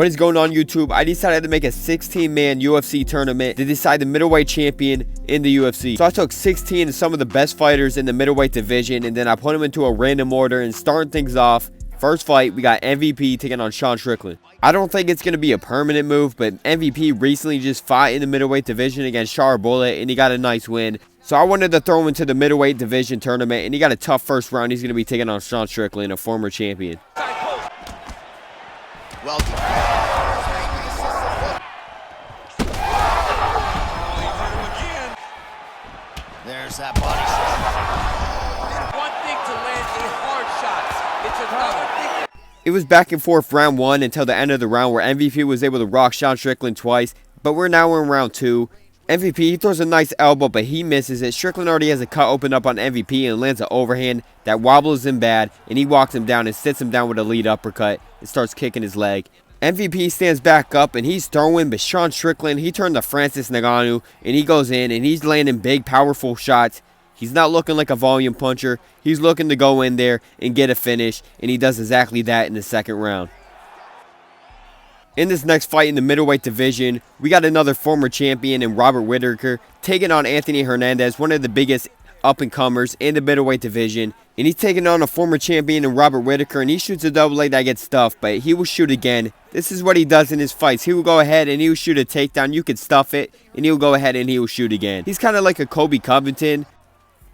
What is going on, YouTube? I decided to make a 16-man UFC tournament to decide the middleweight champion in the UFC. So I took 16 of some of the best fighters in the middleweight division, and then I put them into a random order. And starting things off, first fight, we got MVP taking on Sean Strickland. I don't think it's going to be a permanent move, but MVP recently just fought in the middleweight division against Char Bullet, and he got a nice win. So I wanted to throw him into the middleweight division tournament, and he got a tough first round. He's going to be taking on Sean Strickland, a former champion. Well, there's that body shot. One thing to land a hard shot. It's another thing. It was back and forth round one until the end of the round where MVP was able to rock Sean Strickland twice, but we're now in round two. MVP, he throws a nice elbow, but he misses it. Strickland already has a cut open up on MVP and lands an overhand that wobbles him bad, and he walks him down and sits him down with a lead uppercut and starts kicking his leg. MVP stands back up and he's throwing, but Sean Strickland, he turned to Francis Ngannou and he goes in and he's landing big, powerful shots. He's not looking like a volume puncher. He's looking to go in there and get a finish, and he does exactly that in the second round. In this next fight in the middleweight division, we got another former champion in Robert Whittaker taking on Anthony Hernandez, one of the biggest up-and-comers in the middleweight division. And he's taking on a former champion in Robert Whittaker, and he shoots a double leg that gets stuffed, but he will shoot again. This is what he does in his fights. He will go ahead and he will shoot a takedown. You could stuff it, and he will go ahead and he will shoot again. He's kind of like a Kobe Covington,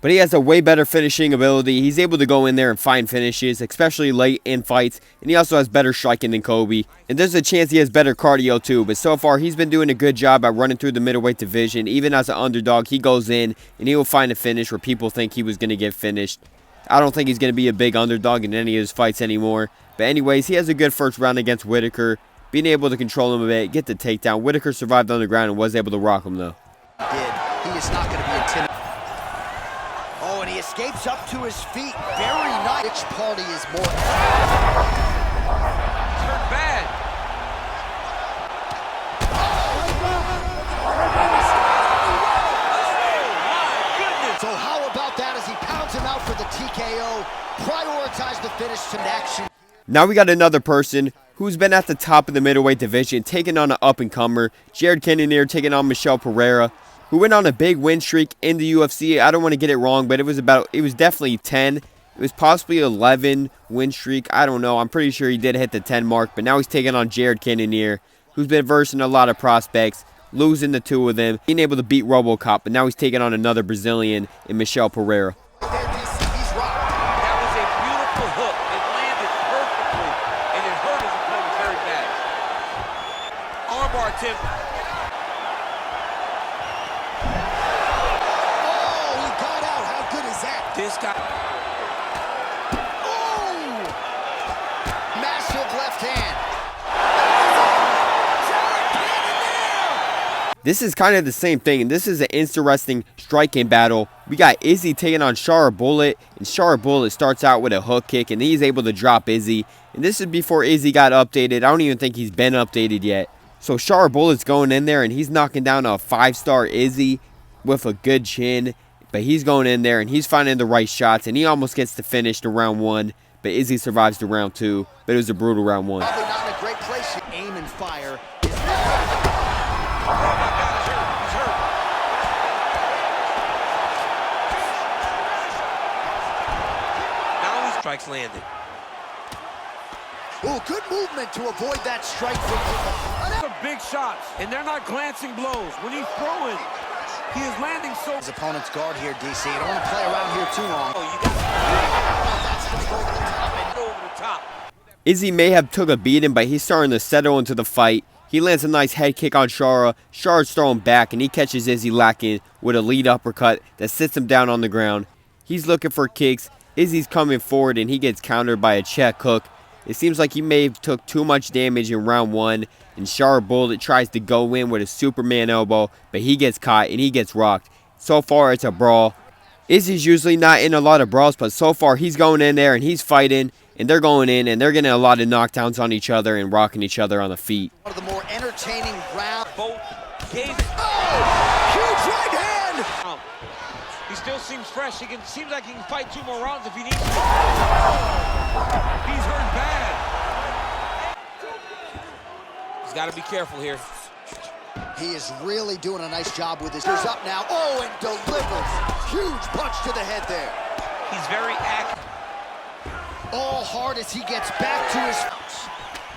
but he has a way better finishing ability. He's able to go in there and find finishes, especially late in fights. And he also has better striking than Kobe. And there's a chance he has better cardio too. But so far, he's been doing a good job at running through the middleweight division. Even as an underdog, he goes in and he will find a finish where people think he was going to get finished. I don't think he's going to be a big underdog in any of his fights anymore. But anyways, he has a good first round against Whittaker. Being able to control him a bit, get the takedown. Whittaker survived on the ground and was able to rock him though. He is not going to be intimidated. Oh, and he escapes up to his feet. Very nice. Which party is more? Turned bad. Oh, my goodness. So how about that as he pounds him out for the TKO? Prioritize the finish to action. Now we got another person who's been at the top of the middleweight division, taking on an up-and-comer. Cannonier taking on Michel Pereira, who went on a big win streak in the UFC. I don't want to get it wrong, but it was definitely 10. It was possibly 11 win streak. I don't know. I'm pretty sure he did hit the 10 mark, but now he's taking on Cannonier, who's been versing a lot of prospects, losing the two of them, being able to beat RoboCop, but now he's taking on another Brazilian in Michel Pereira. That was a beautiful hook. It landed perfectly, and it hurt his opponent very bad. Armbar attempt. This guy. Oh! Massive left hand. This is kind of the same thing, and this is an interesting striking battle. We got Izzy taking on Char Bullet, and Char Bullet starts out with a hook kick, and he's able to drop Izzy. And this is before Izzy got updated. I don't even think he's been updated yet. So Char Bullet's going in there, and he's knocking down a 5-star Izzy with a good chin. But he's going in there and he's finding the right shots, and he almost gets to finish the round one. But Izzy survives the round two. But it was a brutal round one. Probably not in a great place to aim and fire. Oh my God, he's hurt. Now his strikes landed. Oh, good movement to avoid that strike from Those are big shots, and they're not glancing blows. When he's throwing, he is landing so. his opponent's guard here, DC. You don't want to play around here too long. Oh, you got over the top. Izzy may have took a beating, but he's starting to settle into the fight. He lands a nice head kick on Chara. Chara's throwing back, and he catches Izzy lacking with a lead uppercut that sits him down on the ground. He's looking for kicks. Izzy's coming forward, and he gets countered by a check hook. It seems like he may have took too much damage in round one, and Char Bullet tries to go in with a Superman elbow, but he gets caught and he gets rocked. So far, it's a brawl. Izzy's usually not in a lot of brawls, but so far he's going in there and he's fighting, and they're going in and they're getting a lot of knockdowns on each other and rocking each other on the feet. One of the more entertaining rounds. Both games. Oh! Huge right hand! He still seems fresh. Seems like he can fight 2 more rounds if he needs to. He's hurt bad. got to be careful here. He is really doing a nice job with his. He's up now. Oh, and delivers. Huge punch to the head there. He's very active. All hard as he gets back to his.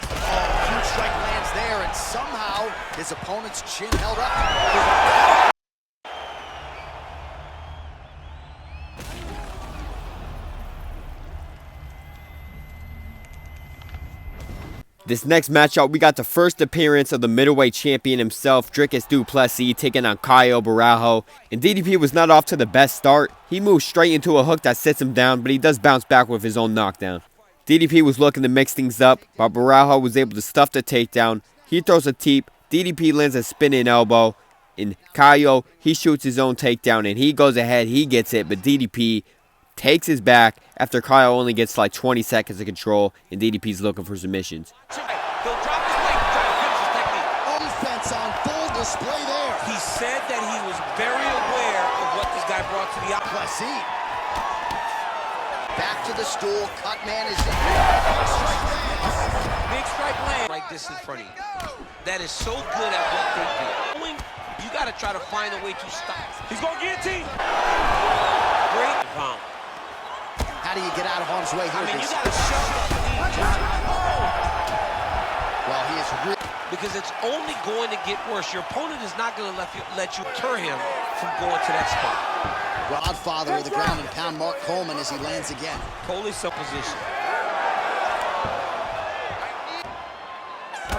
Oh, huge strike lands there, and somehow his opponent's chin held up. This next matchup, we got the first appearance of the middleweight champion himself, Dricus du Plessis, taking on Caio Borralho. And DDP was not off to the best start. He moves straight into a hook that sits him down, but he does bounce back with his own knockdown. DDP was looking to mix things up, but Borralho was able to stuff the takedown. He throws a teep, DDP lands a spinning elbow, and Caio, he shoots his own takedown, and he goes ahead, he gets it, but DDP takes his back after Caio only gets like 20 seconds of control, and DDP's looking for submissions. He'll drop his weight, try to finish his technique. Defense on full display there. He said that he was very aware of what this guy brought to the Plessis. Back to the stool. Cut man is in. big strike land. Right this in front of you. That is so good at what they do. You got to try to find a way to stop. He's going to guillotine. Great pound. How do you get out of harm's way here? I mean, you got to shove that lead, John. Well, he is really. Because it's only going to get worse. Your opponent is not going to let you deter him from going to that spot. Godfather of the ground and pound, Mark Coleman, as he lands again. Totally supposition.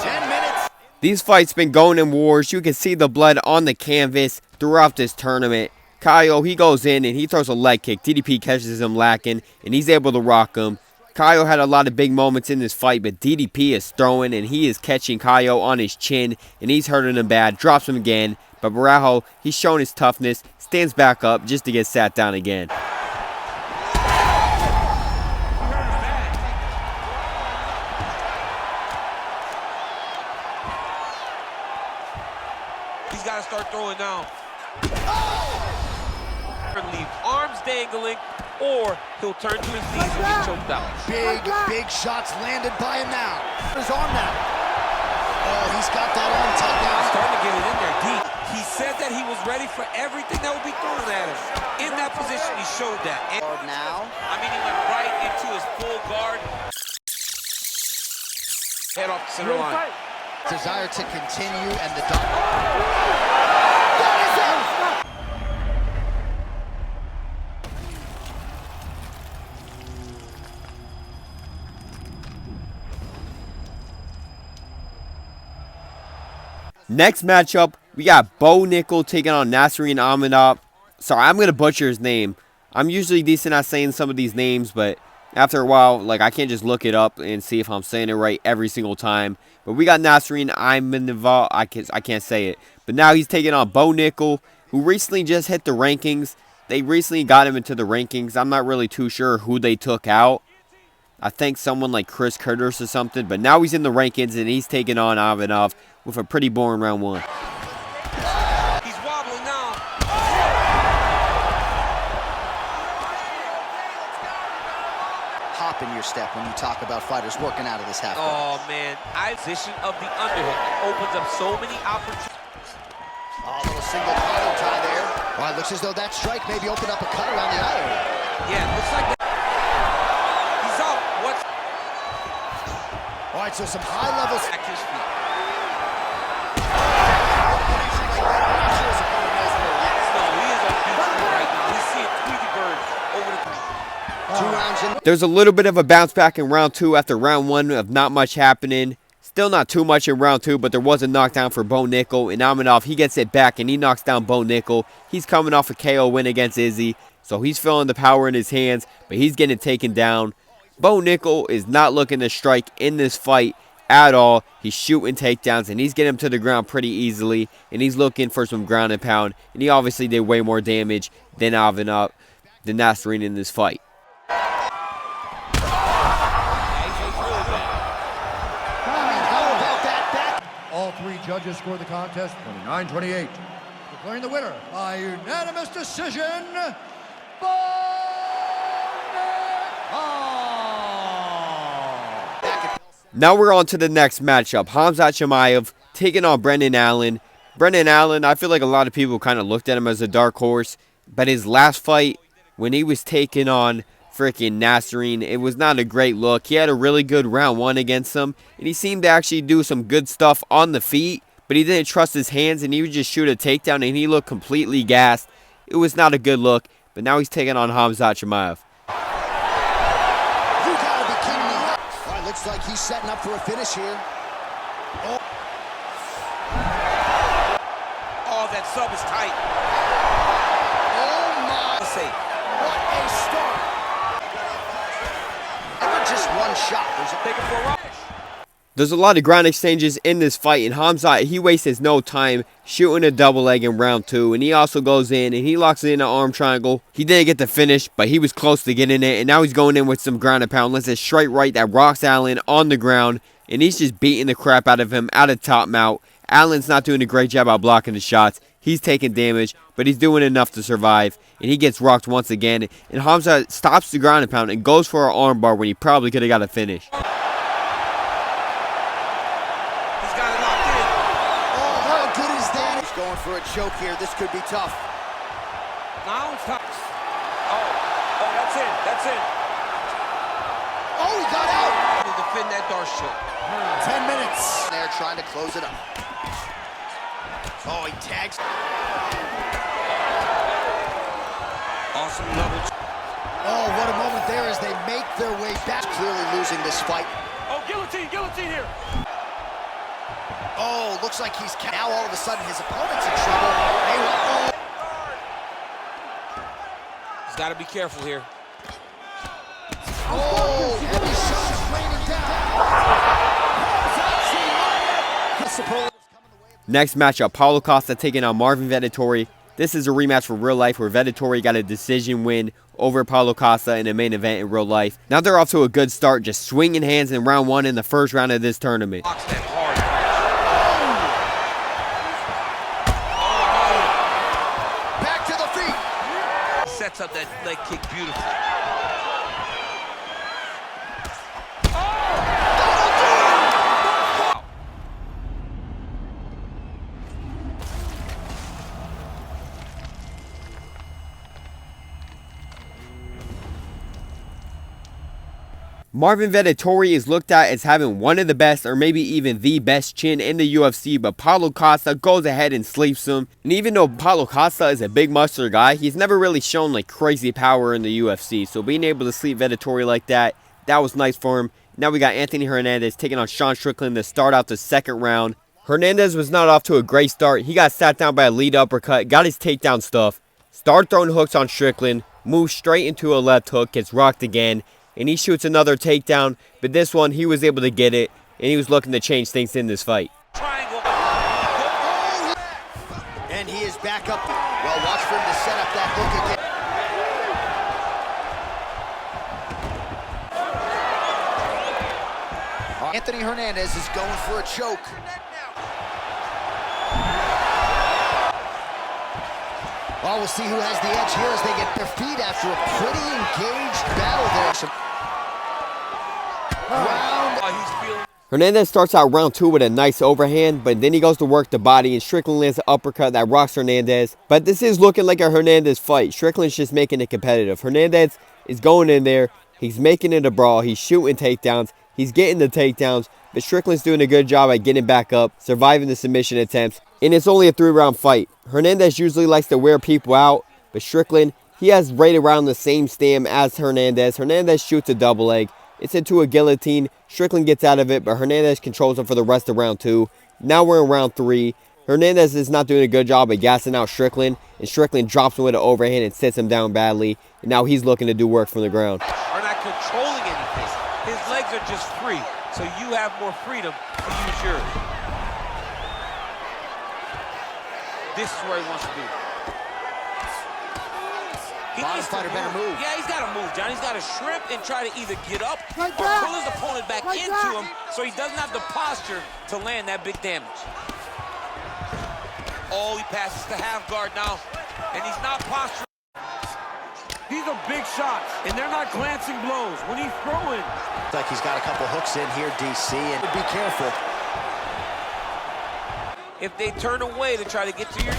10 minutes. These fights been going in wars. You can see the blood on the canvas throughout this tournament. Caio, he goes in and he throws a leg kick. DDP catches him lacking, and he's able to rock him. Caio had a lot of big moments in this fight, but DDP is throwing, and he is catching Caio on his chin, and he's hurting him bad. Drops him again, but Borralho, he's showing his toughness, stands back up just to get sat down again. He's got to start throwing now. Leave arms dangling, or he'll turn to his knees and get choked out. Big shots landed by him now. His arm now. Oh, he's got that arm tight now. Starting to get it in there deep. He said that he was ready for everything that would be thrown at him. In that position, he showed that. And Now. I mean, he went right into his full guard. Head off the center line. Desire to continue, and the Next matchup, we got Bo Nickal taking on Nasrin Imavov. Sorry, I'm going to butcher his name. I'm usually decent at saying some of these names, but after a while, like, I can't just look it up and see if I'm saying it right every single time. But we got Nasrin Imavov. I can't say it. But now he's taking on Bo Nickal, who recently just hit the rankings. They recently got him into the rankings. I'm not really too sure who they took out. I think someone like Chris Curtis or something. But now he's in the rankings, and he's taking on Imavov with a pretty boring round one. He's wobbling now. hop in your step when you talk about fighters working out of this half. Oh, man. Position of the underhook opens up so many opportunities. Oh, a little single collar tie there. Well, it looks as though that strike maybe opened up a cut around the eye area. Yeah, looks like that. He's up. What's... All right, so some high levels. Back to his feet. No, he is on beat right now. He's seeing Tweety Bird over the... 2 rounds in. There's a little bit of a bounce back in round 2 after round 1 of not much happening. Still not too much in round 2, but there was a knockdown for Bo Nickal, and Imavov, he gets it back, and he knocks down Bo Nickal. He's coming off a KO win against Izzy, so he's feeling the power in his hands, but he's getting taken down. Bo Nickal is not looking to strike in this fight at all. He's shooting takedowns, and he's getting him to the ground pretty easily, and he's looking for some ground and pound, and he obviously did way more damage than Nasrin in this fight. All 3 judges scored the contest 29-28. Declaring the winner by unanimous decision, Bo Nickal. Now we're on to the next matchup. Khamzat Chimaev taking on Brendan Allen. Brendan Allen, I feel like a lot of people kind of looked at him as a dark horse, but his last fight, when he was taking on freaking Nasserine, it was not a great look. He had a really good round 1 against him, and he seemed to actually do some good stuff on the feet, but he didn't trust his hands, and he would just shoot a takedown, and he looked completely gassed. It was not a good look, but now he's taking on Khamzat Chimaev. You gotta be kidding me. All right, looks like he's setting up for a finish here. Oh, that sub is tight. Oh my! What a start! Never just one shot. There's a Taking for a run. There's a lot of ground exchanges in this fight, and Khamzat, he wastes no time shooting a double leg in round 2, and he also goes in and he locks in an arm triangle. He didn't get the finish, but he was close to getting it, and now he's going in with some ground and pound. Let's a straight right that rocks Allen on the ground, and he's just beating the crap out of him out of top mount. Allen's not doing a great job out blocking the shots. He's taking damage, but he's doing enough to survive, and he gets rocked once again, and Khamzat stops the ground and pound and goes for an arm bar when he probably could have got a finish. going for a choke here. This could be tough. Now it's tough. Oh, that's it. That's it. Oh, he got out. To defend that Darce choke. 10 minutes. They're trying to close it up. Oh, he tags. Awesome double. Oh, what a moment there as they make their way back. Clearly losing this fight. Oh, guillotine here. Oh, looks like he's now all of a sudden his opponent's in trouble. He's got to be careful here. Oh, heavy shots raining down. Next matchup, Paulo Costa taking on Marvin Vettori. This is a rematch for real life where Vettori got a decision win over Paulo Costa in a main event in real life. Now they're off to a good start, just swinging hands in round 1 in the first round of this tournament. Back to the feet. Sets up that leg kick beautifully. Marvin Vettori is looked at as having one of the best or maybe even the best chin in the UFC, but Paulo Costa goes ahead and sleeps him. And even though Paulo Costa is a big muscular guy, he's never really shown like crazy power in the UFC. So being able to sleep Vettori like that was nice for him. Now we got Anthony Hernandez taking on Sean Strickland to start out the second round. Hernandez was not off to a great start. He got sat down by a lead uppercut, got his takedown stuff, started throwing hooks on Strickland, moved straight into a left hook, gets rocked again, and he shoots another takedown, but this one he was able to get it, and he was looking to change things in this fight. Triangle. And he is back up. Well, watch for him to set up that hook again. Anthony Hernandez is going for a choke. Well, we'll see who has the edge here as they get their feet after a pretty engaged battle there. Hernandez starts out round 2 with a nice overhand, but then he goes to work the body, and Strickland lands an uppercut that rocks Hernandez. But this is looking like a Hernandez fight. Strickland's just making it competitive. Hernandez is going in there. He's making it a brawl. He's shooting takedowns. He's getting the takedowns. But Strickland's doing a good job at getting back up, surviving the submission attempts. And it's only a 3-round fight. Hernandez usually likes to wear people out, but Strickland, he has right around the same stam as Hernandez. Hernandez shoots a double leg. It's into a guillotine. Strickland gets out of it, but Hernandez controls him for the rest of round 2. Now we're in round 3. Hernandez is not doing a good job of gassing out Strickland, and Strickland drops him with an overhand and sits him down badly. And now he's looking to do work from the ground. Are not controlling anything. His legs are just free, so you have more freedom to use yours. This is where he wants to be. Bottom fighter better move. Yeah, he's got to move, John. He's got to shrimp and try to either get up or pull his opponent back into him so he doesn't have the posture to land that big damage. Oh, he passes to half guard now, and he's not posturing. These are big shots, and they're not glancing blows. When he's throwing. Looks like he's got a couple hooks in here, DC, and be careful. if they turn away to try to get to your...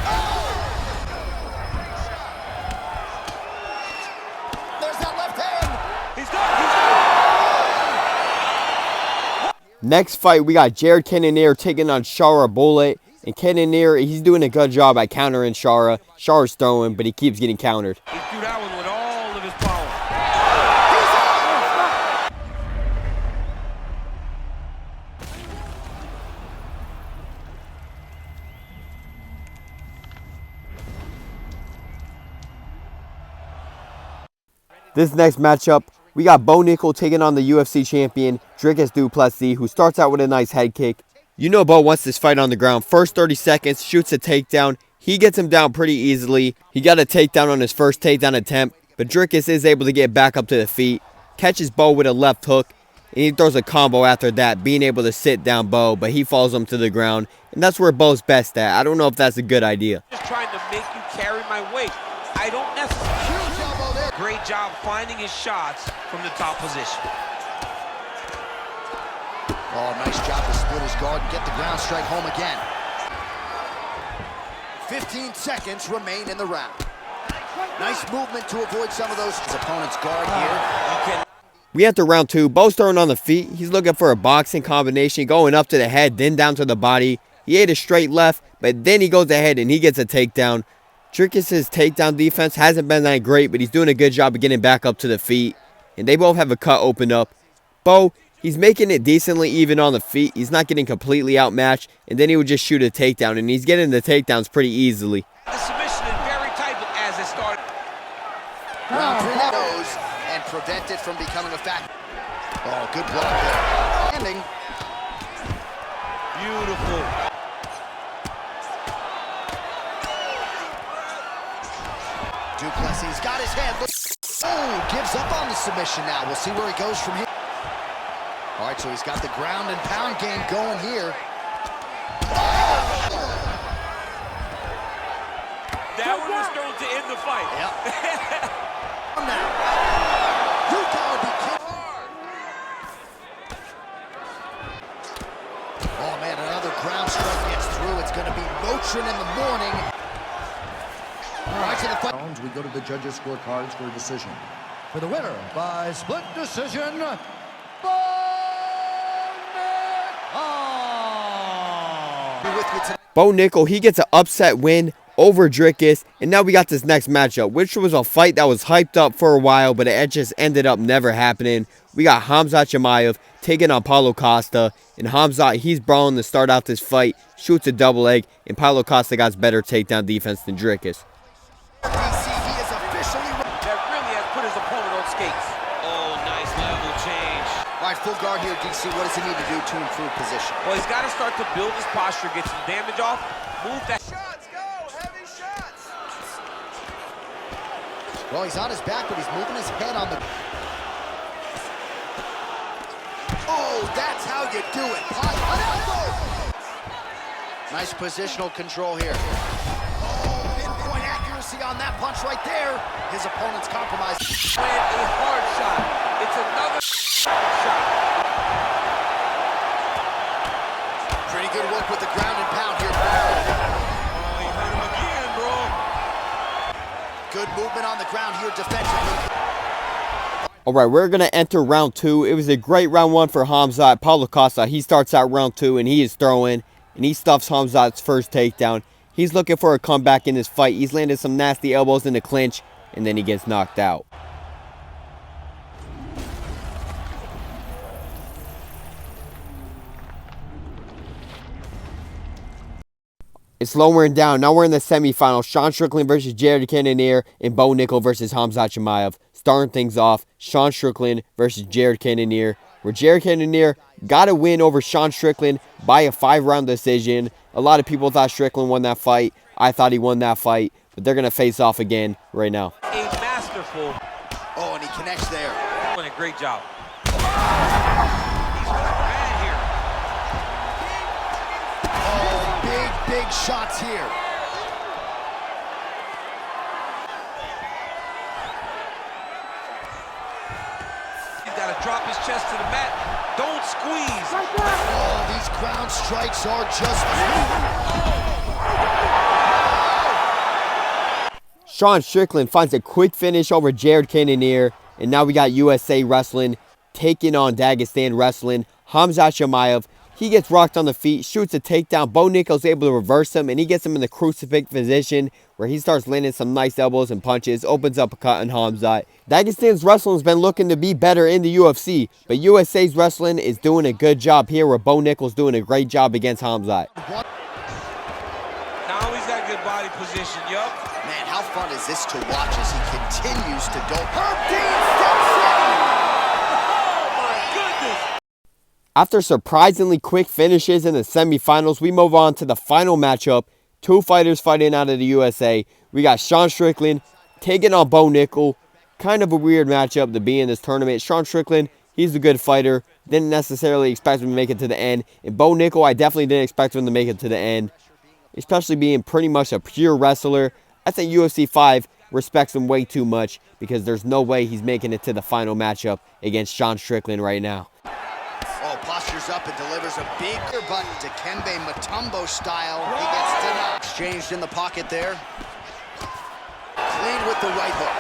There's that left hand. He's done. Next fight, we got Jared Cannonier taking on Shara Bullet. And Cannonier, he's doing a good job at countering Shara. Shara's throwing, but he keeps getting countered. He threw that one with all of his power. This next matchup, we got Bo Nickal taking on the UFC champion, Dricus du Plessis, who starts out with a nice head kick. You know Bo wants this fight on the ground. First 30 seconds, shoots a takedown. He gets him down pretty easily. He got a takedown on his first takedown attempt, but Dricus is able to get back up to the feet, catches Bo with a left hook, and he throws a combo after that, being able to sit down Bo, but he falls him to the ground, and that's where Bo's best at. I don't know if that's a good idea. Just trying to make you carry my weight. I don't necessarily... Great job finding his shots from the top position. Oh, nice job to split his guard and get the ground strike home again. 15 seconds remain in the round. Nice movement to avoid some of those. His opponent's guard here. We enter round two. Bo's throwing on the feet. He's looking for a boxing combination, going up to the head, then down to the body. He ate a straight left, but then he goes ahead and he gets a takedown. Dricus' takedown defense hasn't been that great, but he's doing a good job of getting back up to the feet. And they both have a cut open up. Bo, he's making it decently even on the feet. He's not getting completely outmatched. And then he would just shoot a takedown, and he's getting the takedowns pretty easily. The submission is very tight as it started. Round three goes and prevent it from becoming a factor. Oh, good block there. Landing. Beautiful. du Plessis got his head. Oh, gives up on the submission now. We'll see where he goes from here. All right, so he's got the ground and pound game going here. That one was thrown to end the fight. Yep. Now, you gotta be kidding. Oh man, another ground strike gets through. It's gonna be Motrin in the morning. All right, to the fight. We go to the judges' scorecards for a decision. For the winner by split decision, Bo Nickal. Bo Nickal, he gets an upset win over Dricus, and now we got this next matchup, which was a fight that was hyped up for a while, but it just ended up never happening. We got Khamzat Chimaev taking on Paulo Costa, and Khamzat, he's brawling to start out this fight, shoots a double leg, and Paulo Costa got better takedown defense than Dricus. That really has put his opponent on skates. Oh, nice level change. All right, full guard here, DC. What does he need to do to improve position? Well, he's got to start to build his posture, get some damage off, move that. Shots, go! Heavy shots! Well, he's on his back, but he's moving his head on the... Oh, that's how you do it. Nice positional control here. Oh, pinpoint accuracy on that punch right there. His opponent's compromised. When a hard shot, it's another shot. Pretty good work with the ground and pound here. Oh, he hurt him again, bro. Good movement on the ground here defensively. All right, we're going to enter round two. It was a great round one for Khamzat. Paulo Costa, he starts out round two, and he is throwing, and he stuffs Khamzat's first takedown. He's looking for a comeback in this fight. He's landed some nasty elbows in the clinch, and then he gets knocked out. It's lowering down. Now we're in the semifinal. Sean Strickland versus Jared Cannonier and Bo Nickal versus Khamzat Chimaev. Starting things off, Sean Strickland versus Jared Cannonier, where Jared Cannonier got a win over Sean Strickland by a 5-round decision. A lot of people thought Strickland won that fight. I thought he won that fight, but they're going to face off again right now. A masterful. Oh, and he connects there. Doing a great job. He's right here. Oh, big shots here. He's got to drop his chest to the mat. Don't squeeze. Oh, these ground strikes are just... Sean Strickland finds a quick finish over Jared Cannonier, and now we got USA Wrestling taking on Dagestan Wrestling. Khamzat Chimaev, he gets rocked on the feet, shoots a takedown. Bo Nickal's able to reverse him, and he gets him in the crucifix position where he starts landing some nice elbows and punches, opens up a cut on Khamzat. Dagestan's Wrestling has been looking to be better in the UFC, but USA's Wrestling is doing a good job here where Bo Nickal's doing a great job against Khamzat. Now he's got good body position, yup. Man, how fun is this to watch as he continues to go? Herb Dean steps in! Oh my goodness! After surprisingly quick finishes in the semifinals, we move on to the final matchup. Two fighters fighting out of the USA. We got Sean Strickland taking on Bo Nickal. Kind of a weird matchup to be in this tournament. Sean Strickland, he's a good fighter. Didn't necessarily expect him to make it to the end. And Bo Nickal, I definitely didn't expect him to make it to the end, especially being pretty much a pure wrestler. I think UFC 5 respects him way too much because there's no way he's making it to the final matchup against Sean Strickland right now. Oh, postures up and delivers a big butt to Dikembe Mutombo style. He gets denied. Exchanged in the pocket there. Clean with the right hook.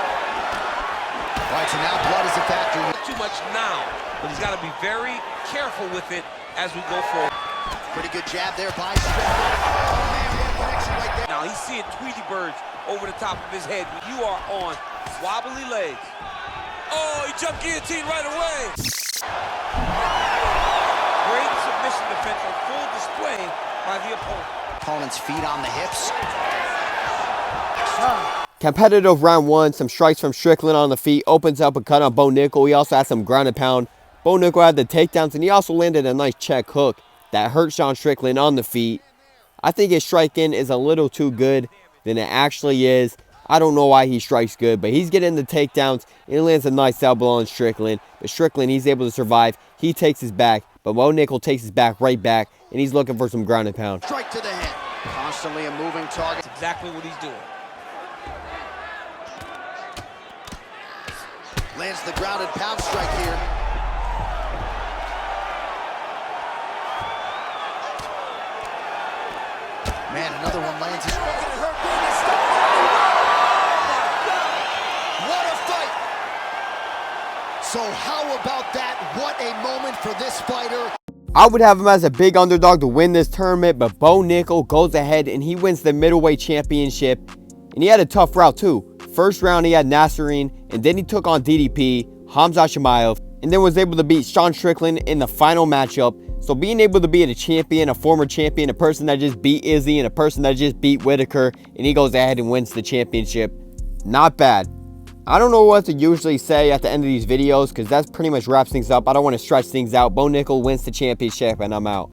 All right, so now blood is a factor. Too much now, but he's got to be very careful with it as we go forward. Pretty good jab there by Strickland. Oh, man, what a connection right there. Now he's seeing Tweety birds over the top of his head when you are on wobbly legs. Oh, he jumped guillotine right away. Great submission defense on full display by the opponent. Opponent's feet on the hips. Competitive round one, some strikes from Strickland on the feet, opens up a cut on Bo Nickal. He also had some ground and pound. Bo Nickal had the takedowns, and he also landed a nice check hook that hurt Sean Strickland on the feet. I think his striking is a little too good than it actually is. I don't know why he strikes good, but he's getting the takedowns, and he lands a nice elbow on Strickland. But Strickland, he's able to survive. He takes his back, but Bo Nickal takes his back right back, and he's looking for some ground and pound. Strike to the head. Constantly a moving target. That's exactly what he's doing. Lands the ground and pound strike here. Man, another one lands. He's making it hurt. What a fight! So how about that? What a moment for this fighter. I would have him as a big underdog to win this tournament, but Bo Nickal goes ahead and he wins the middleweight championship. And he had a tough route too. First round he had Nasserine, and then he took on DDP, Khamzat Chimaev, and then was able to beat Sean Strickland in the final matchup. So being able to beat a champion, a former champion, a person that just beat Izzy, and a person that just beat Whittaker, and he goes ahead and wins the championship, not bad. I don't know what to usually say at the end of these videos because that pretty much wraps things up. I don't want to stretch things out. Bo Nickal wins the championship, and I'm out.